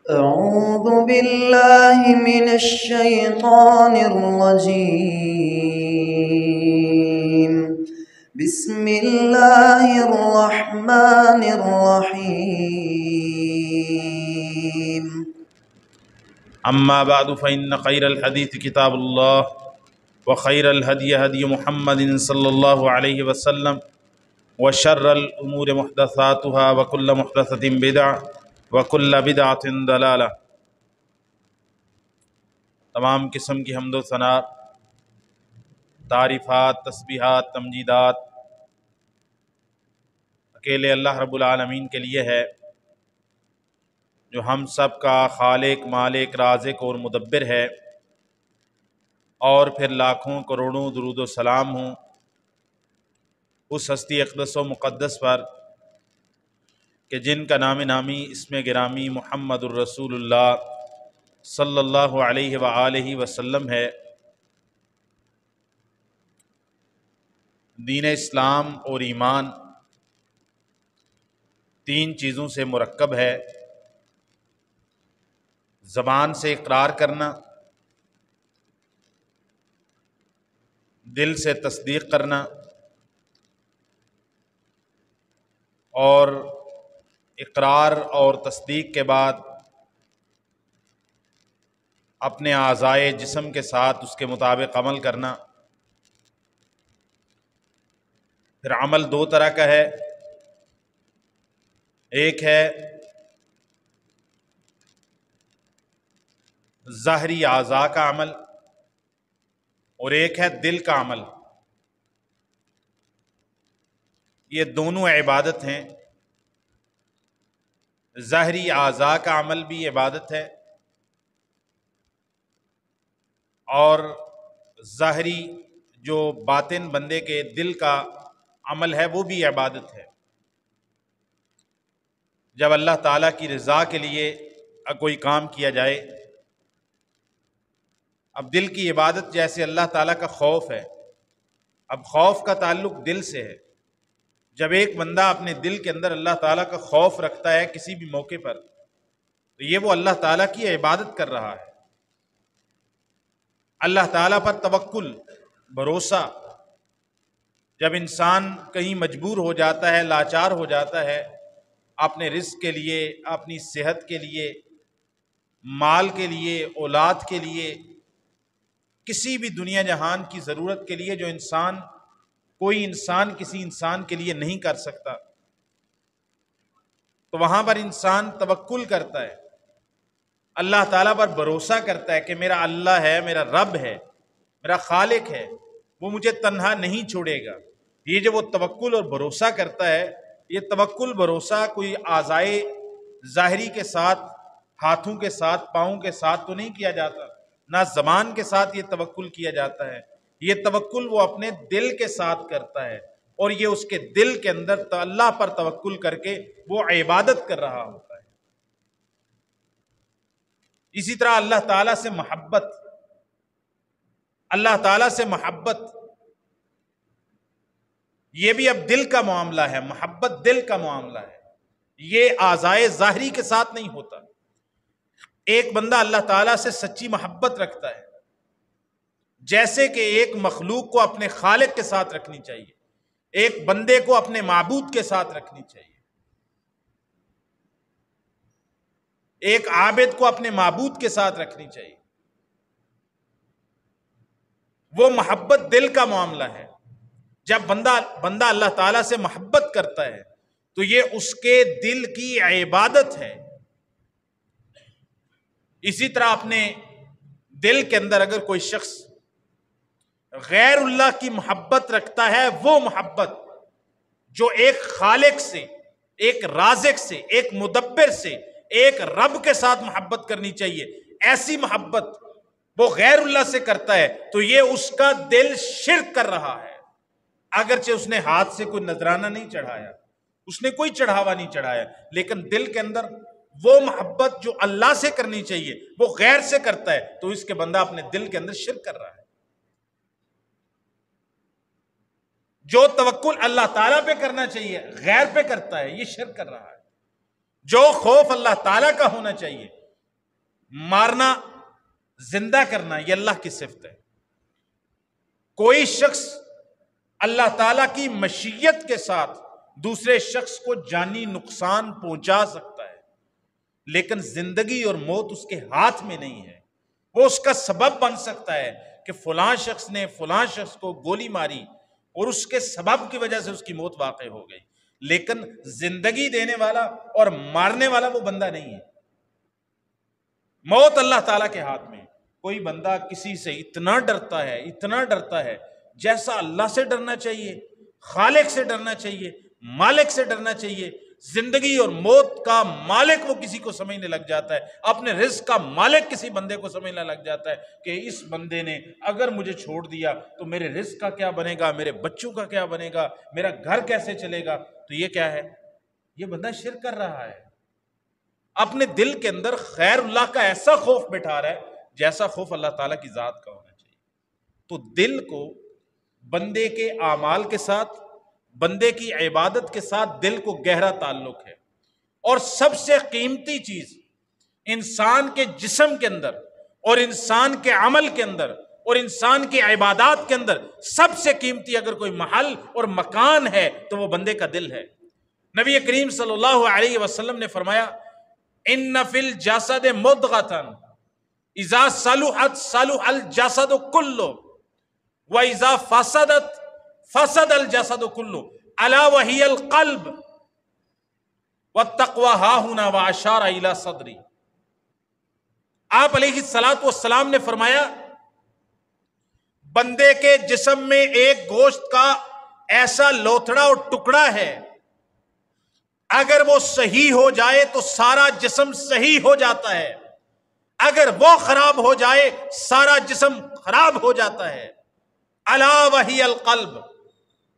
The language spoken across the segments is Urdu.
أعوذ بالله من الشيطان الرجيم. بسم الله الرحمن الرحيم. اما بعد فإن خير الحديث كتاب الله وخير الهدي هدي محمد صلى الله عليه وسلم وشر الأمور محدثاتها وكل محدثة بدعة وكل بدعة ضلالة۔ تمام قسم کی حمد و ثنا، تعریفات، تسبیحات، تمجیدات اکیلے اللہ رب العالمین کے لیے ہے، جو ہم سب کا خالق، مالک، رازق اور مدبر ہے، اور پھر لاکھوں کروڑوں درود و سلام ہوں اس ہستی اقدس و مقدس پر کہ جن کا نام نامی اسم گرامی محمد الرسول اللہ صلی اللہ علیہ وآلہ وسلم ہے۔ دین اسلام اور ایمان تین چیزوں سے مرکب ہے: زبان سے اقرار کرنا، دل سے تصدیق کرنا، اور اقرار اور تصدیق کے بعد اپنے اعضائے جسم کے ساتھ اس کے مطابق عمل کرنا۔ پھر عمل دو طرح کا ہے، ایک ہے ظاہری اعضاء کا عمل اور ایک ہے دل کا عمل۔ یہ دونوں عبادت ہیں۔ ظاہری اعضاء کا عمل بھی عبادت ہے اور ظاہری جو باطن بندے کے دل کا عمل ہے وہ بھی عبادت ہے۔ جب اللہ تعالیٰ کی رضا کے لیے کوئی کام کیا جائے، اب دل کی عبادت جیسے اللہ تعالیٰ کا خوف ہے، اب خوف کا تعلق دل سے ہے۔ جب ایک بندہ اپنے دل کے اندر اللہ تعالیٰ کا خوف رکھتا ہے کسی بھی موقع پر، تو یہ وہ اللہ تعالیٰ کی عبادت کر رہا ہے۔ اللہ تعالیٰ پر توکل، بھروسہ۔ جب انسان کہیں مجبور ہو جاتا ہے، لاچار ہو جاتا ہے، اپنے رزق کے لیے، اپنی صحت کے لیے، مال کے لیے، اولاد کے لیے، کسی بھی دنیا جہان کی ضرورت کے لیے جو کوئی انسان کسی انسان کے لیے نہیں کر سکتا، تو وہاں پر انسان توکل کرتا ہے، اللہ تعالیٰ پر بھروسہ کرتا ہے کہ میرا اللہ ہے، میرا رب ہے، میرا خالق ہے، وہ مجھے تنہا نہیں چھوڑے گا۔ یہ جو وہ توکل اور بھروسہ کرتا ہے، یہ توکل بھروسہ کوئی اعضائے ظاہری کے ساتھ، ہاتھوں کے ساتھ، پاؤں کے ساتھ تو نہیں کیا جاتا، نہ زبان کے ساتھ یہ توکل کیا جاتا ہے۔ یہ توکل وہ اپنے دل کے ساتھ کرتا ہے، اور یہ اس کے دل کے اندر اللہ پر توکل کر کے وہ عبادت کر رہا ہوتا ہے۔ اسی طرح اللہ تعالیٰ سے محبت، اللہ تعالیٰ سے محبت یہ بھی اب دل کا معاملہ ہے، محبت دل کا معاملہ ہے، یہ اعضائے ظاہری کے ساتھ نہیں ہوتا۔ ایک بندہ اللہ تعالیٰ سے سچی محبت رکھتا ہے، جیسے کہ ایک مخلوق کو اپنے خالق کے ساتھ رکھنی چاہیے، ایک بندے کو اپنے معبود کے ساتھ رکھنی چاہیے، ایک عابد کو اپنے معبود کے ساتھ رکھنی چاہیے۔ وہ محبت دل کا معاملہ ہے۔ جب بندہ اللہ تعالیٰ سے محبت کرتا ہے تو یہ اس کے دل کی عبادت ہے۔ اسی طرح اپنے دل کے اندر اگر کوئی شخص غیر اللہ کی محبت رکھتا ہے، وہ محبت جو ایک خالق سے، ایک رازق سے، ایک مدبر سے، ایک رب کے ساتھ محبت کرنی چاہیے، ایسی محبت وہ غیر اللہ سے کرتا ہے تو یہ اس کا دل شرک کر رہا ہے۔ اگرچہ اس نے ہاتھ سے کوئی نذرانہ نہیں چڑھایا، اس نے کوئی چڑھاوا نہیں چڑھایا، لیکن دل کے اندر وہ محبت جو اللہ سے کرنی چاہیے وہ غیر سے کرتا ہے، تو اس کے بندہ اپنے دل کے اندر شرک کر رہا ہے۔ جو توکل اللہ تعالیٰ پہ کرنا چاہیے غیر پہ کرتا ہے، یہ شرک کر رہا ہے۔ جو خوف اللہ تعالیٰ کا ہونا چاہیے مارنا، زندہ کرنا، یہ اللہ کی صفت ہے۔ کوئی شخص اللہ تعالیٰ کی مشیت کے ساتھ دوسرے شخص کو جانی نقصان پہنچا سکتا ہے، لیکن زندگی اور موت اس کے ہاتھ میں نہیں ہے۔ وہ اس کا سبب بن سکتا ہے کہ فلاں شخص نے فلاں شخص کو گولی ماری اور اس کے سبب کی وجہ سے اس کی موت واقع ہو گئی، لیکن زندگی دینے والا اور مارنے والا وہ بندہ نہیں ہے۔ موت اللہ تعالیٰ کے ہاتھ میں۔ کوئی بندہ کسی سے اتنا ڈرتا ہے جیسا اللہ سے ڈرنا چاہیے، خالق سے ڈرنا چاہیے، مالک سے ڈرنا چاہیے۔ زندگی اور موت کا مالک وہ کسی کو سمجھنے لگ جاتا ہے، اپنے رزق کا مالک کسی بندے کو سمجھنے لگ جاتا ہے کہ اس بندے نے اگر مجھے چھوڑ دیا تو میرے رزق کا کیا بنے گا، میرے بچوں کا کیا بنے گا، میرا گھر کیسے چلے گا۔ تو یہ کیا ہے؟ یہ بندہ شرک کر رہا ہے، اپنے دل کے اندر خیر اللہ کا ایسا خوف بٹھا رہا ہے جیسا خوف اللہ تعالیٰ کی ذات کا ہونا چاہیے۔ تو دل کو بندے کے اعمال کے ساتھ، بندے کی عبادت کے ساتھ دل کو گہرا تعلق ہے، اور سب سے قیمتی چیز انسان کے جسم کے اندر اور انسان کے عمل کے اندر اور انسان کی عبادات کے اندر سب سے قیمتی اگر کوئی محل اور مکان ہے تو وہ بندے کا دل ہے۔ نبی کریم صلی اللہ علیہ وسلم نے فرمایا ان فی الجسد مضغۃ اذا صلحت صلح الجسد کلہ واذا فسدت فسد الجسد کلہ الا وہی القلب والتقوی ہاہنا واشار الی صدری۔ آپ علیہ الصلوۃ والسلام نے فرمایا بندے کے جسم میں ایک گوشت کا ایسا لوتھڑا اور ٹکڑا ہے، اگر وہ صحیح ہو جائے تو سارا جسم صحیح ہو جاتا ہے، اگر وہ خراب ہو جائے سارا جسم خراب ہو جاتا ہے۔ الا وہی القلب،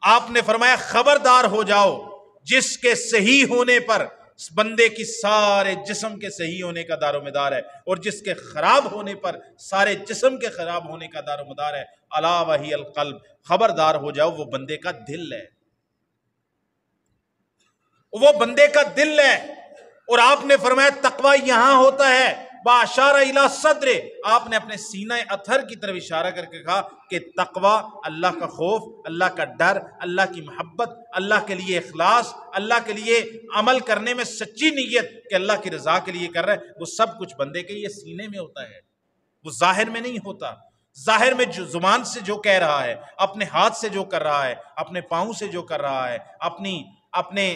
آپ نے فرمایا خبردار ہو جاؤ، جس کے صحیح ہونے پر بندے کی سارے جسم کے صحیح ہونے کا دار و مدار ہے، اور جس کے خراب ہونے پر سارے جسم کے خراب ہونے کا دار و مدار ہے۔ الا وہی القلب، خبردار ہو جاؤ وہ بندے کا دل ہے، وہ بندے کا دل ہے۔ اور آپ نے فرمایا تقوی یہاں ہوتا ہے باشارہ الی صدر، آپ نے اپنے سینہ اطہر کی طرف اشارہ کر کے کہا کہ تقوی اللہ کا خوف، اللہ کا ڈر، اللہ کی محبت، اللہ کے لیے اخلاص، اللہ کے لیے عمل کرنے میں سچی نیت کہ اللہ کی رضا کے لیے کر رہا ہے، وہ سب کچھ بندے کے یہ سینے میں ہوتا ہے، وہ ظاہر میں نہیں ہوتا۔ ظاہر میں جو زبان سے جو کہہ رہا ہے، اپنے ہاتھ سے جو کر رہا ہے، اپنے پاؤں سے جو کر رہا ہے، اپنے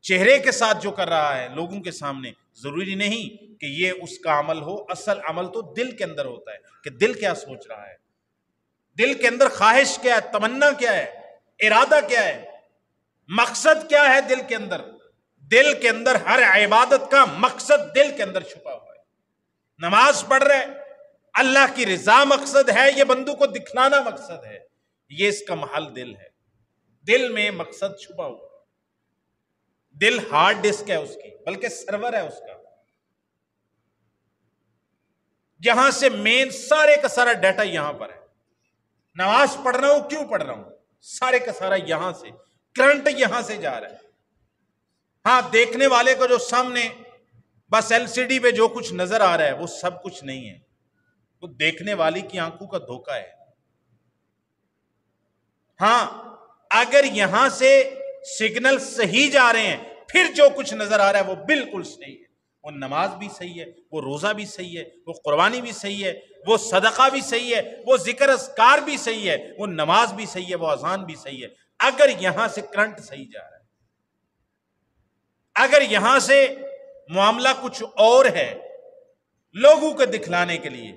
چہرے کے ساتھ جو کر رہا ہے لوگوں کے سامنے، ضروری نہیں کہ یہ اس کا عمل ہو۔ اصل عمل تو دل کے اندر ہوتا ہے کہ دل کیا سوچ رہا ہے، دل کے اندر خواہش کیا ہے، تمنا کیا ہے، ارادہ کیا ہے، مقصد کیا ہے دل کے اندر۔ دل کے اندر ہر عبادت کا مقصد دل کے اندر چھپا ہوا ہے۔ نماز پڑھ رہے اللہ کی رضا مقصد ہے، یہ بندوں کو دکھلانا مقصد ہے، یہ اس کا محل دل ہے۔ دل میں مقصد چھپا ہوا ہے۔ دل ہارڈ ڈسک ہے اس کی، بلکہ سرور ہے اس کا، جہاں سے مین سارے کا سارا ڈیٹا یہاں پر ہے۔ نماز پڑھ رہا ہوں، کیوں پڑھ رہا ہوں، سارے کا سارا یہاں سے، کرنٹ یہاں سے جا رہا ہے۔ ہاں دیکھنے والے کو جو سامنے بس ایل سی ڈی پہ جو کچھ نظر آ رہا ہے وہ سب کچھ نہیں ہے، وہ دیکھنے والی کی آنکھوں کا دھوکہ ہے۔ ہاں اگر یہاں سے سگنل صحیح جا رہے ہیں پھر جو کچھ نظر آ رہا ہے وہ بالکل صحیح ہے، وہ نماز بھی صحیح ہے، وہ روزہ بھی صحیح ہے، وہ قربانی بھی صحیح ہے، وہ صدقہ بھی صحیح ہے، وہ ذکر اذکار بھی صحیح ہے، وہ نماز بھی صحیح ہے، وہ اذان بھی صحیح ہے۔ اگر یہاں سے کرنٹ صحیح جا رہا ہے، اگر یہاں سے معاملہ کچھ اور ہے لوگوں کو دکھلانے کے لیے،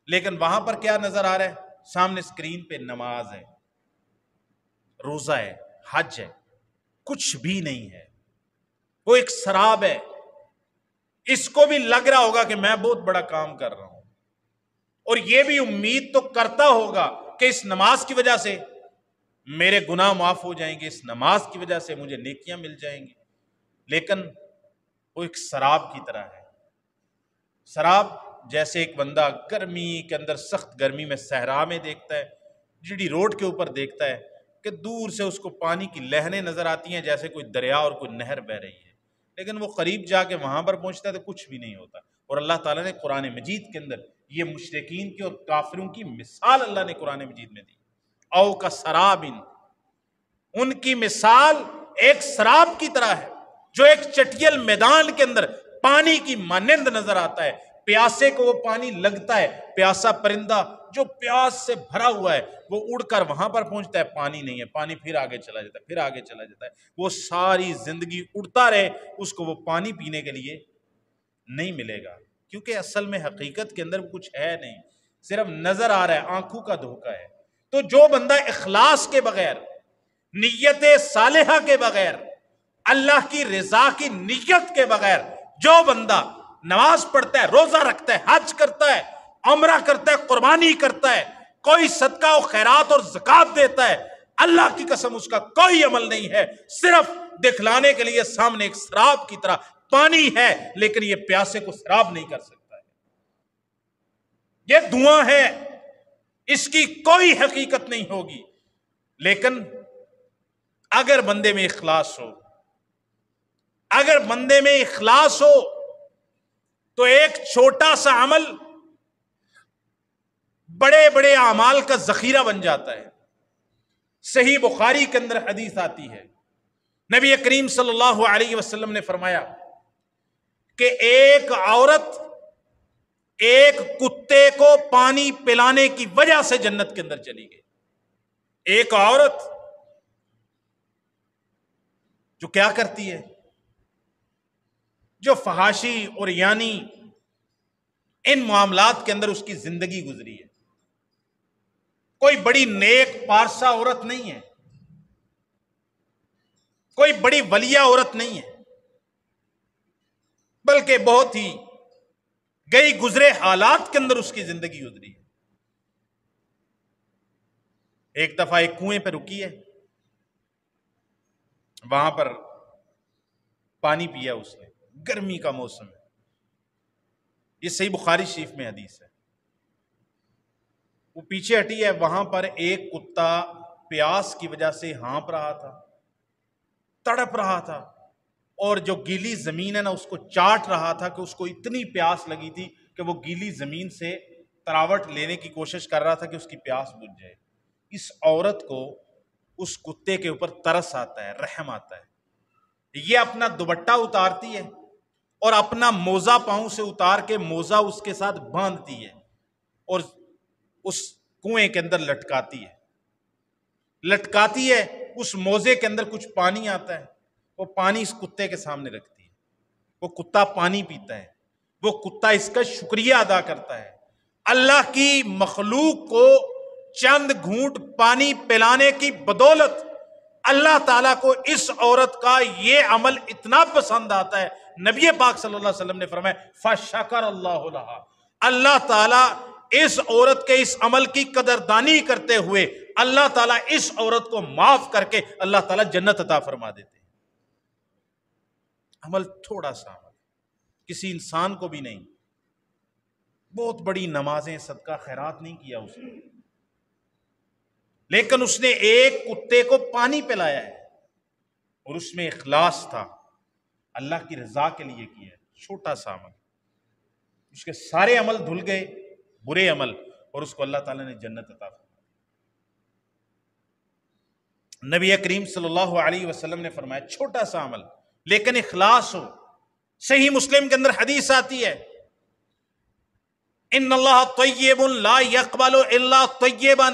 لیکن وہاں پر کیا نظر آ رہا ہے، سامنے اسکرین پہ نماز ہے، روزہ ہے، حج ہے، کچھ بھی نہیں ہے، وہ ایک سراب ہے۔ اس کو بھی لگ رہا ہوگا کہ میں بہت بڑا کام کر رہا ہوں، اور یہ بھی امید تو کرتا ہوگا کہ اس نماز کی وجہ سے میرے گناہ معاف ہو جائیں گے، اس نماز کی وجہ سے مجھے نیکیاں مل جائیں گی، لیکن وہ ایک سراب کی طرح ہے۔ سراب جیسے ایک بندہ گرمی کے اندر، سخت گرمی میں صحرا میں دیکھتا ہے، جڑی روڈ کے اوپر دیکھتا ہے کہ دور سے اس کو پانی کی لہریں نظر آتی ہیں جیسے کوئی دریا اور کوئی نہر بہ رہی ہے، لیکن وہ قریب جا کے وہاں پر پہنچتا ہے تو کچھ بھی نہیں ہوتا، اور اللہ تعالیٰ نے قرآن مجید کے اندر یہ مشرکین کی اور کافروں کی مثال اللہ نے قرآن مجید میں دی. او کا سرابن، ان کی مثال ایک سراب کی طرح ہے جو ایک چٹیل میدان کے اندر پانی کی مانند نظر آتا ہے. پیاسے کو وہ پانی لگتا ہے، پیاسا پرندہ جو پیاس سے بھرا ہوا ہے وہ اڑ کر وہاں پر پہنچتا ہے، پانی نہیں ہے، پانی پھر آگے چلا جاتا ہے، پھر آگے چلا جاتا ہے. وہ ساری زندگی اڑتا رہے، اس کو وہ پانی پینے کے لیے نہیں ملے گا، کیونکہ اصل میں حقیقت کے اندر کچھ ہے نہیں، صرف نظر آ رہا ہے، آنکھوں کا دھوکہ ہے. تو جو بندہ اخلاص کے بغیر، نیت صالحہ کے بغیر، اللہ کی رضا کی نیت کے بغیر جو بندہ نماز پڑھتا ہے، روزہ رکھتا ہے، حج کرتا ہے، عمرہ کرتا ہے، قربانی کرتا ہے، کوئی صدقہ و خیرات اور زکوٰۃ دیتا ہے، اللہ کی قسم اس کا کوئی عمل نہیں ہے، صرف دکھلانے کے لیے سامنے ایک سراب کی طرح پانی ہے، لیکن یہ پیاسے کو سراب نہیں کر سکتا ہے. یہ دھواں ہے، اس کی کوئی حقیقت نہیں ہوگی. لیکن اگر بندے میں اخلاص ہو، اگر بندے میں اخلاص ہو تو ایک چھوٹا سا عمل بڑے بڑے اعمال کا ذخیرہ بن جاتا ہے. صحیح بخاری کے اندر حدیث آتی ہے، نبی کریم صلی اللہ علیہ وسلم نے فرمایا کہ ایک عورت ایک کتے کو پانی پلانے کی وجہ سے جنت کے اندر چلی گئی. ایک عورت جو کیا کرتی ہے، جو فحاشی اور یعنی ان معاملات کے اندر اس کی زندگی گزری ہے، کوئی بڑی نیک پارسا عورت نہیں ہے، کوئی بڑی ولیہ عورت نہیں ہے، بلکہ بہت ہی گئی گزرے حالات کے اندر اس کی زندگی گزری ہے. ایک دفعہ ایک کنویں پہ رکی ہے، وہاں پر پانی پیا اس نے، گرمی کا موسم ہے، یہ صحیح بخاری شریف میں حدیث ہے. وہ پیچھے ہٹی ہے، وہاں پر ایک کتا پیاس کی وجہ سے ہانپ رہا تھا، تڑپ رہا تھا، اور جو گیلی زمین ہے نا اس کو چاٹ رہا تھا کہ اس کو اتنی پیاس لگی تھی کہ وہ گیلی زمین سے تراوٹ لینے کی کوشش کر رہا تھا کہ اس کی پیاس بجھ جائے. اس عورت کو اس کتے کے اوپر ترس آتا ہے، رحم آتا ہے. یہ اپنا دوپٹہ اتارتی ہے اور اپنا موزہ پاؤں سے اتار کے موزہ اس کے ساتھ باندھتی ہے اور اس کنویں کے اندر لٹکاتی ہے. اس موزے کے اندر کچھ پانی آتا ہے، وہ پانی اس کتے کے سامنے رکھتی ہے، وہ کتا پانی پیتا ہے، وہ کتا اس کا شکریہ ادا کرتا ہے. اللہ کی مخلوق کو چند گھونٹ پانی پلانے کی بدولت اللہ تعالیٰ کو اس عورت کا یہ عمل اتنا پسند آتا ہے. نبی پاک صلی اللہ علیہ وسلم نے فرمایا فَشَكَرَ اللَّهُ لَهَا، اللہ تعالیٰ اس عورت کے اس عمل کی قدردانی کرتے ہوئے اللہ تعالیٰ اس عورت کو معاف کر کے اللہ تعالیٰ جنت عطا فرما دیتے ہیں. عمل تھوڑا سا عمل، کسی انسان کو بھی نہیں، بہت بڑی نمازیں صدقہ خیرات نہیں کیا اس نے، لیکن اس نے ایک کتے کو پانی پلایا ہے اور اس میں اخلاص تھا، اللہ کی رضا کے لیے کیا ہے. چھوٹا سا عمل، اس کے سارے عمل دھل گئے، برے عمل، اور اس کو اللہ تعالیٰ نے جنت عطا فرمائی. نبی کریم صلی اللہ علیہ وسلم نے فرمایا چھوٹا سا عمل لیکن اخلاص ہو. صحیح مسلم کے اندر حدیث آتی ہے ان اللہ طیب لا یقبل الا طیبا،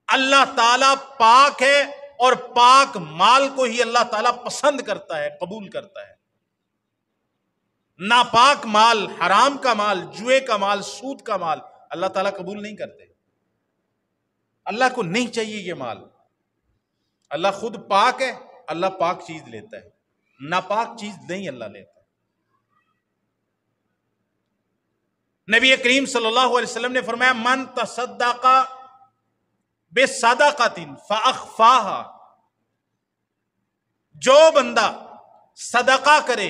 اللہ تعالیٰ پاک ہے اور پاک مال کو ہی اللہ تعالیٰ پسند کرتا ہے، قبول کرتا ہے. ناپاک مال، حرام کا مال، جوئے کا مال، سود کا مال اللہ تعالیٰ قبول نہیں کرتے. اللہ کو نہیں چاہیے یہ مال. اللہ خود پاک ہے، اللہ پاک چیز لیتا ہے، ناپاک چیز نہیں اللہ لیتا. نبی کریم صلی اللہ علیہ وسلم نے فرمایا من تصدق بصدقۃ فاخفاها، جو بندہ صدقہ کرے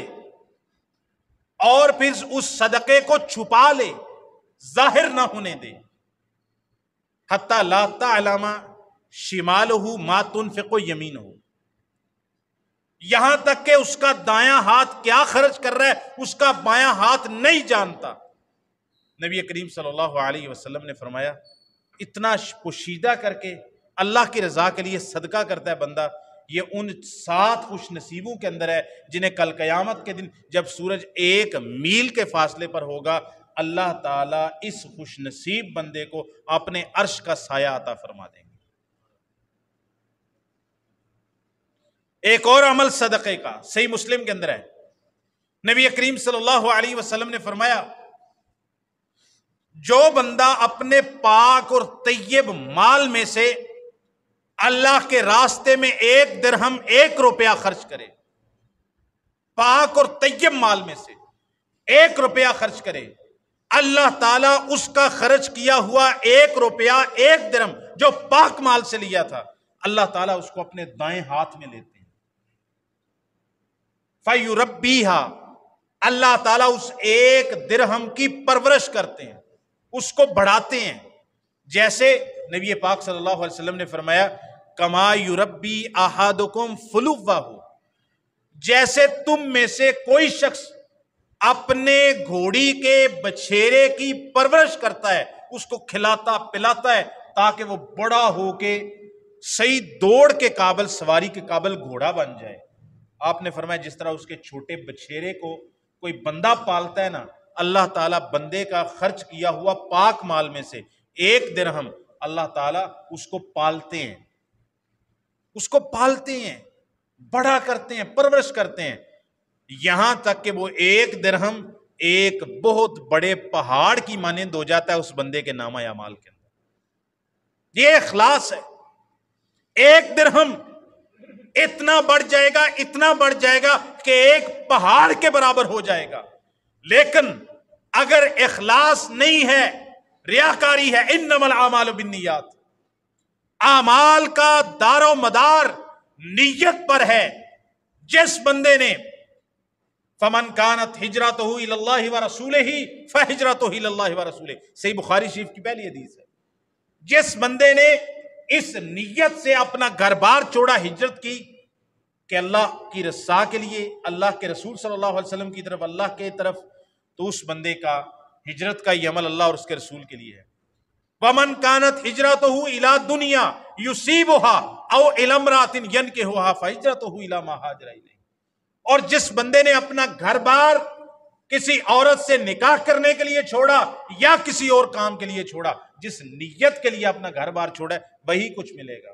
اور پھر اس صدقے کو چھپا لے، ظاہر نہ ہونے دے، حتی لا تعلم شمالہ ما تنفق یمینہ، یہاں تک کہ اس کا دایاں ہاتھ کیا خرچ کر رہا ہے اس کا بایاں ہاتھ نہیں جانتا۔ نبی کریم صلی اللہ علیہ وسلم نے فرمایا اتنا پوشیدہ کر کے اللہ کی رضا کے لیے صدقہ کرتا ہے بندہ، یہ ان 7 خوش نصیبوں کے اندر ہے جنہیں کل قیامت کے دن جب سورج 1 میل کے فاصلے پر ہوگا اللہ تعالیٰ اس خوش نصیب بندے کو اپنے عرش کا سایہ عطا فرما دیں گے۔ ایک اور عمل صدقے کا صحیح مسلم کے اندر ہے، نبی کریم صلی اللہ علیہ وسلم نے فرمایا جو بندہ اپنے پاک اور طیب مال میں سے اللہ کے راستے میں 1 درہم 1 روپیہ خرچ کرے، پاک اور طیب مال میں سے 1 روپیہ خرچ کرے، اللہ تعالیٰ اس کا خرچ کیا ہوا 1 روپیہ 1 درہم جو پاک مال سے لیا تھا اللہ تعالیٰ اس کو اپنے دائیں ہاتھ میں لیتے ہیں، فَيُرَبِّيهَا اللہ تعالیٰ اس 1 درہم کی پرورش کرتے ہیں، اس کو بڑھاتے ہیں، جیسے نبی پاک صلی اللہ علیہ وسلم نے فرمایا کما یربی احدکم فلوہ، جیسے تم میں سے کوئی شخص اپنے گھوڑی کے بچھیرے کی پرورش کرتا ہے، اس کو کھلاتا پلاتا ہے تاکہ وہ بڑا ہو کے صحیح دوڑ کے قابل، سواری کے قابل گھوڑا بن جائے۔ آپ نے فرمایا جس طرح اس کے چھوٹے بچھیرے کو کوئی بندہ پالتا ہے نا، اللہ تعالیٰ بندے کا خرچ کیا ہوا پاک مال میں سے 1 درہم اللہ تعالیٰ اس کو پالتے ہیں، اس کو پالتے ہیں، بڑا کرتے ہیں، پرورش کرتے ہیں، یہاں تک کہ وہ 1 درہم ایک بہت بڑے پہاڑ کی مانند ہو جاتا ہے اس بندے کے نامہ اعمال کے اندر۔ یہ اخلاص ہے۔ 1 درہم اتنا بڑھ جائے گا، اتنا بڑھ جائے گا کہ ایک پہاڑ کے برابر ہو جائے گا، لیکن اگر اخلاص نہیں ہے، ریاکاری ہے، انما الاعمال بالنیات، اعمال کا دار و مدار نیت پر ہے۔ جس بندے نے فمن کانت ہجرتہ الی اللہ ورسولہ فہجرتہ الی اللہ ورسولہ، صحیح بخاری شریف کی پہلی حدیث ہے، جس بندے نے اس نیت سے اپنا گھر بار چھوڑا، ہجرت کی کہ اللہ کی رضا کے لیے، اللہ کے رسول صلی اللہ علیہ وسلم کی طرف، اللہ کے طرف، تو اس بندے کا ہجرت کا یہ عمل اللہ اور اس کے رسول کے لیے ہے۔ وَمَنْ كَانَتْ هِجْرَتُهُ إِلَىٰ دُنْيَا يُصِيبُهَا أَوْ إِلَىٰ امْرَأَةٍ يَنْكِحُهَا فَهِجْرَتُهُ إِلَىٰ مَا هَاجَرَ إِلَيْهِ، اور جس بندے نے اپنا گھر بار کسی عورت سے نکاح کرنے کے لیے چھوڑا یا کسی اور کام کے لیے چھوڑا، جس نیت کے لیے اپنا گھر بار چھوڑا ہے وہی کچھ ملے گا۔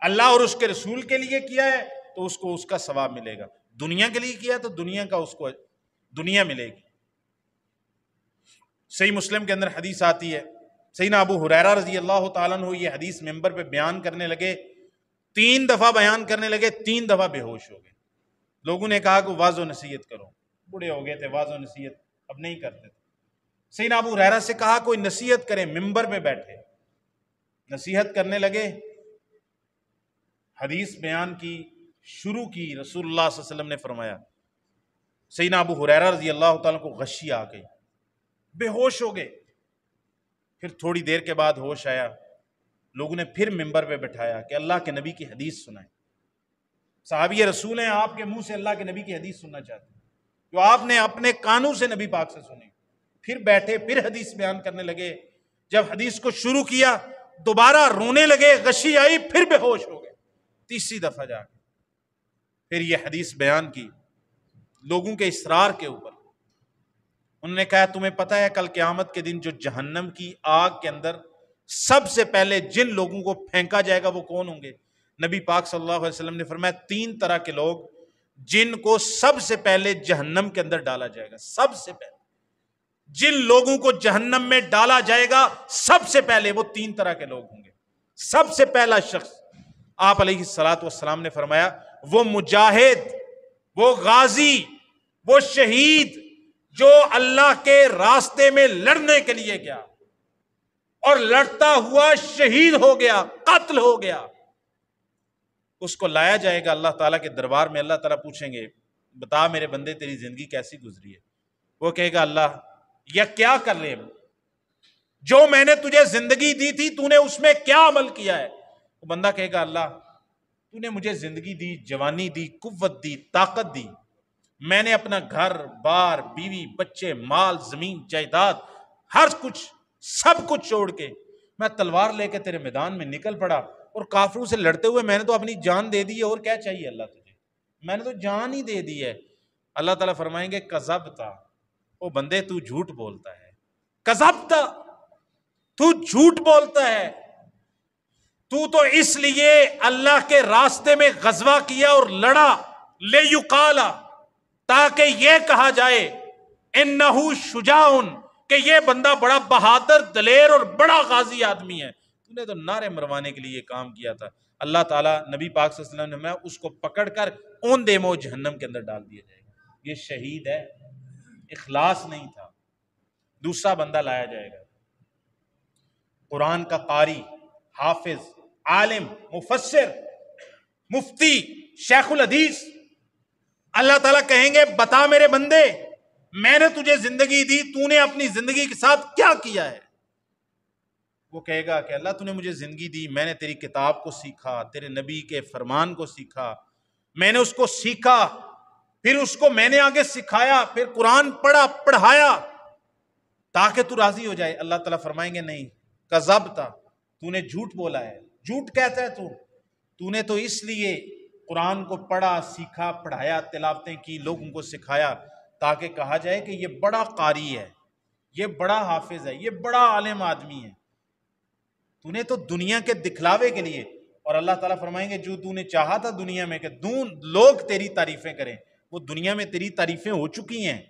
اللہ اور اس کے رسول کے لیے کیا ہے تو اس کو اس کا ثواب ملے گا، دنیا کے لیے کیا ہے تو دنیا کا اس کو دنیا ملے گی۔ صحیح مسلم کے اندر حدیث آتی ہے، سیدنا ابو ہریرہ رضی اللہ تعالیٰ عنہ یہ حدیث ممبر پہ بیان کرنے لگے، 3 دفعہ بیان کرنے لگے، 3 دفعہ بے ہوش ہو گئے۔ لوگوں نے کہا کہ واعظ و نصیحت کرو، بوڑھے ہو گئے تھے، واعظ و نصیحت اب نہیں کرتے تھے۔ سیدنا ابو ہریرہ سے کہا کوئی نصیحت کرے، ممبر پہ بیٹھے، نصیحت کرنے لگے، حدیث بیان کی شروع کی، رسول اللہ صلی اللہ علیہ وسلم نے فرمایا، سیدنا ابو ہریرہ رضی اللہ تعالیٰ کو غشی آ گئی، بے ہوش ہو گئے۔ پھر تھوڑی دیر کے بعد ہوش آیا، لوگوں نے پھر ممبر پہ بٹھایا کہ اللہ کے نبی کی حدیث سنائیں، صحابی رسول ہیں، آپ کے منہ سے اللہ کے نبی کی حدیث سننا چاہتے ہیں جو آپ نے اپنے کانوں سے نبی پاک سے سنی۔ پھر بیٹھے، پھر حدیث بیان کرنے لگے، جب حدیث کو شروع کیا دوبارہ رونے لگے، غشی آئی، پھر بے ہوش ہو گئے، 3ری دفعہ جا کے پھر یہ حدیث بیان کی لوگوں کے اصرار کے اوپر۔ انہوں نے کہا تمہیں پتہ ہے کل قیامت کے دن جو جہنم کی آگ کے اندر سب سے پہلے جن لوگوں کو پھینکا جائے گا وہ کون ہوں گے؟ نبی پاک صلی اللہ علیہ وسلم نے فرمایا 3 طرح کے لوگ جن کو سب سے پہلے جہنم کے اندر ڈالا جائے گا۔ سب سے پہلے جن لوگوں کو جہنم میں ڈالا جائے گا سب سے پہلے وہ 3 طرح کے لوگ ہوں گے۔ سب سے پہلا شخص آپ علیہ الصلوۃ والسلام نے فرمایا وہ مجاہد، وہ غازی، وہ شہید جو اللہ کے راستے میں لڑنے کے لیے گیا اور لڑتا ہوا شہید ہو گیا، قتل ہو گیا، اس کو لایا جائے گا اللہ تعالیٰ کے دربار میں۔ اللہ تعالیٰ پوچھیں گے بتا میرے بندے تیری زندگی کیسی گزری ہے؟ وہ کہے گا اللہ یا کیا کر لے، جو میں نے تجھے زندگی دی تھی تو نے اس میں کیا عمل کیا ہے؟ وہ بندہ کہے گا اللہ تو نے مجھے زندگی دی، جوانی دی، قوت دی، طاقت دی، میں نے اپنا گھر بار، بیوی، بچے، مال، زمین، جائیداد، ہر کچھ، سب کچھ چھوڑ کے میں تلوار لے کے تیرے میدان میں نکل پڑا، اور کافروں سے لڑتے ہوئے میں نے تو اپنی جان دے دی ہے، اور کیا چاہیے اللہ تجھے؟ میں نے تو جان ہی دے دی ہے۔ اللہ تعالیٰ فرمائیں گے کذبتا، او بندے تو جھوٹ بولتا ہے، کذبتا، تو جھوٹ بولتا ہے، تو اس لیے اللہ کے راستے میں غزوہ کیا اور لڑا، لیقالا، تاکہ یہ کہا جائے انہو شجاع، کہ یہ بندہ بڑا بہادر، دلیر اور بڑا غازی آدمی ہے۔ تو نے تو نعرے مروانے کے لیے کام کیا تھا۔ اللہ تعالیٰ نبی پاک صلی اللہ علیہ وسلم نے اس کو پکڑ کر اون دیمو جہنم کے اندر ڈال دیا جائے گا۔ یہ شہید ہے، اخلاص نہیں تھا۔ دوسرا بندہ لایا جائے گا، قرآن کا قاری، حافظ، عالم، مفسر، مفتی، شیخ الحدیث۔ اللہ تعالیٰ کہیں گے بتا میرے بندے، میں نے تجھے زندگی دی، تو نے اپنی زندگی کے ساتھ کیا کیا ہے؟ وہ کہے گا کہ اللہ تو نے مجھے زندگی دی، میں نے تیری کتاب کو سیکھا، تیرے نبی کے فرمان کو سیکھا، میں نے اس کو سیکھا، پھر اس کو میں نے آگے سکھایا، پھر قرآن پڑھا، پڑھایا تاکہ تو راضی ہو جائے۔ اللہ تعالیٰ فرمائیں گے نہیں، کذبتا، تو نے جھوٹ بولا ہے، جھوٹ کہتا ہے تو نے تو اس لیے قرآن کو پڑھا، سیکھا، پڑھایا، تلاوتیں کی، لوگوں کو سکھایا تاکہ کہا جائے کہ یہ بڑا قاری ہے، یہ بڑا حافظ ہے، یہ بڑا عالم آدمی ہے۔ تو نے تو دنیا کے دکھلاوے کے لیے، اور اللہ تعالیٰ فرمائیں گے جو تو نے چاہا تھا دنیا میں کہ لوگ تیری تعریفیں کریں، وہ دنیا میں تیری تعریفیں ہو چکی ہیں،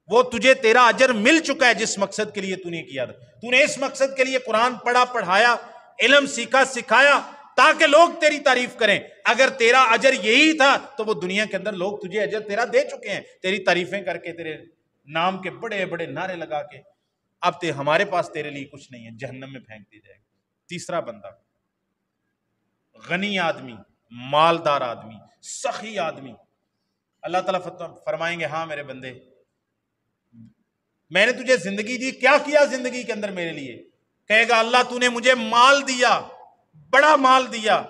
وہ تجھے تیرا اجر مل چکا ہے جس مقصد کے لیے تو نے کیا تھا۔ تو نے اس مقصد کے لیے قرآن پڑھا، پڑھایا، علم سیکھا، سکھایا تاکہ لوگ تیری تعریف کریں۔ اگر تیرا اجر یہی تھا تو وہ دنیا کے اندر لوگ تجھے اجر تیرا دے چکے ہیں، تیری تعریفیں کر کے، تیرے نام کے بڑے بڑے نعرے لگا کے۔ اب ہمارے پاس تیرے لیے کچھ نہیں ہے، جہنم میں پھینک دی جائے گا۔ تیسرا بندہ، غنی آدمی، مالدار آدمی، سخی آدمی۔ اللہ تعالیٰ فرمائیں گے ہاں میرے بندے، میں نے تجھے زندگی دی، کیا کیا زندگی کے اندر میرے لیے؟ کہے گا اللہ تو نے مجھے مال دیا، بڑا مال دیا،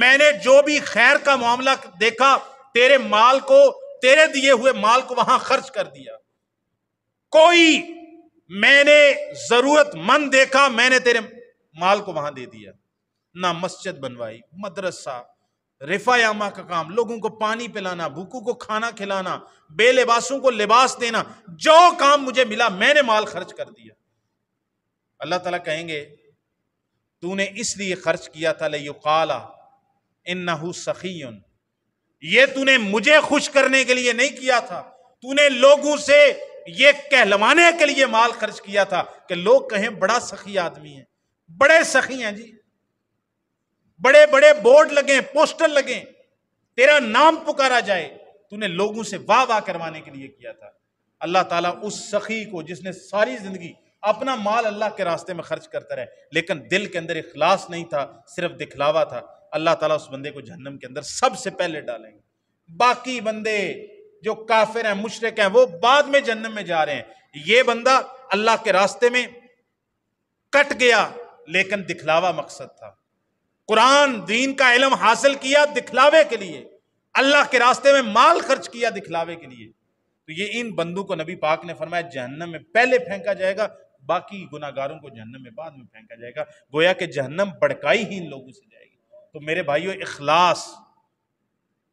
میں نے جو بھی خیر کا معاملہ دیکھا تیرے مال کو، تیرے دیے ہوئے مال کو وہاں خرچ کر دیا۔ کوئی میں نے ضرورت مند دیکھا، میں نے تیرے مال کو وہاں دے دیا۔ نہ مسجد بنوائی، مدرسہ، رفع عامہ کا کام، لوگوں کو پانی پلانا، بھوکوں کو کھانا کھلانا، بے لباسوں کو لباس دینا، جو کام مجھے ملا میں نے مال خرچ کر دیا۔ اللہ تعالیٰ کہیں گے تو نے اس لیے خرچ کیا تھا لیقال انہ سخی، یہ تو نے مجھے خوش کرنے کے لیے نہیں کیا تھا، تو نے لوگوں سے یہ کہلوانے کے لیے مال خرچ کیا تھا کہ لوگ کہیں بڑا سخی آدمی ہے، بڑے سخی ہیں جی، بڑے بڑے بورڈ لگیں، پوسٹر لگیں، تیرا نام پکارا جائے۔ تو نے لوگوں سے واہ واہ کروانے کے لیے کیا تھا۔ اللہ تعالیٰ اس سخی کو جس نے ساری زندگی اپنا مال اللہ کے راستے میں خرچ کرتا رہے لیکن دل کے اندر اخلاص نہیں تھا، صرف دکھلاوا تھا، اللہ تعالیٰ اس بندے کو جہنم کے اندر سب سے پہلے ڈالیں گے۔ باقی بندے جو کافر ہیں، مشرک ہیں، وہ بعد میں جہنم میں جا رہے ہیں۔ یہ بندہ اللہ کے راستے میں کٹ گیا لیکن دکھلاوا مقصد تھا، قرآن دین کا علم حاصل کیا دکھلاوے کے لیے، اللہ کے راستے میں مال خرچ کیا دکھلاوے کے لیے، تو یہ ان بندوں کو نبی پاک نے فرمایا جہنم میں پہلے پھینکا جائے گا، باقی گناہگاروں کو جہنم میں بعد میں پھینکا جائے گا۔ گویا کہ جہنم بڑکائی ہی ان لوگوں سے جائے گی۔ تو میرے بھائیو، اخلاص،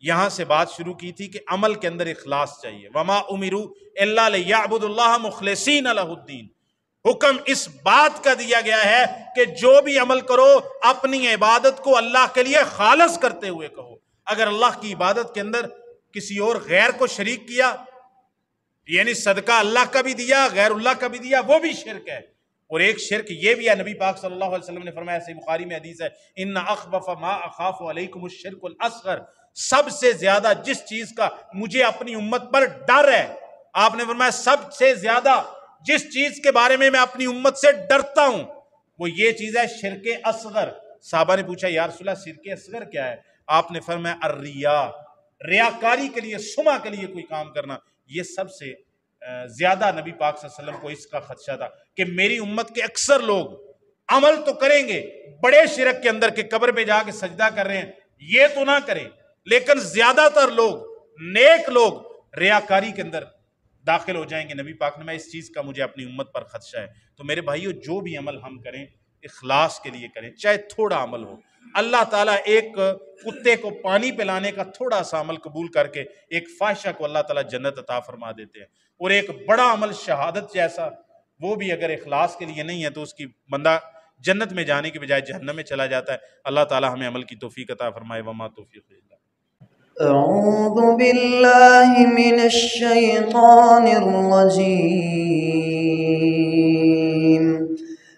یہاں سے بات شروع کی تھی کہ عمل کے اندر اخلاص چاہیے۔ وما امروا الا لیعبدوا اللہ مخلصین لہ الدین، حکم اس بات کا دیا گیا ہے کہ جو بھی عمل کرو اپنی عبادت کو اللہ کے لیے خالص کرتے ہوئے کہو۔ اگر اللہ کی عبادت کے اندر کسی اور غیر کو شریک کیا، یعنی صدقہ اللہ کا بھی دیا، غیر اللہ کا بھی دیا، وہ بھی شرک ہے۔ اور ایک شرک یہ بھی ہے، نبی پاک صلی اللہ علیہ وسلم نے فرمایا، صحیح بخاری میں حدیث ہے، ان اخوف ما اخاف علیکم الشرک الاصغر، سب سے زیادہ جس چیز کا مجھے اپنی امت پر ڈر ہے، آپ نے فرمایا سب سے زیادہ جس چیز کے بارے میں اپنی امت سے ڈرتا ہوں وہ یہ چیز ہے شرک اصغر۔ صحابہ نے پوچھا یا رسول اللہ شرک اصغر کیا ہے؟ آپ نے فرمایا الریا، ریاکاری کے لیے، سما کے لیے کوئی کام کرنا، یہ سب سے زیادہ نبی پاک صلی اللہ علیہ وسلم کو اس کا خدشہ تھا کہ میری امت کے اکثر لوگ عمل تو کریں گے بڑے شرک کے اندر، کہ قبر پہ جا کے سجدہ کر رہے ہیں، یہ تو نہ کریں. لیکن زیادہ تر لوگ، نیک لوگ ریاکاری کے اندر داخل ہو جائیں گے. نبی پاک نے، میں اس چیز کا مجھے اپنی امت پر خدشہ ہے. تو میرے بھائیو، جو بھی عمل ہم کریں اخلاص کے لیے کریں، چاہے تھوڑا عمل ہو. اللہ تعالیٰ ایک کتے کو پانی پلانے کا تھوڑا سا عمل قبول کر کے ایک فاحشہ کو اللہ تعالیٰ جنت عطا فرما دیتے ہیں. اور ایک بڑا عمل شہادت جیسا، وہ بھی اگر اخلاص کے لیے نہیں ہے تو اس کی بندہ جنت میں جانے کے بجائے جہنم میں چلا جاتا ہے. اللہ تعالیٰ ہمیں عمل کی توفیق عطا فرمائے. وما توفیق الا باللہ. اعوذ باللہ من الشیطان الرجیم.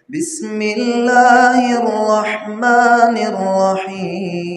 بسم اللہ الرحمن الرحیم.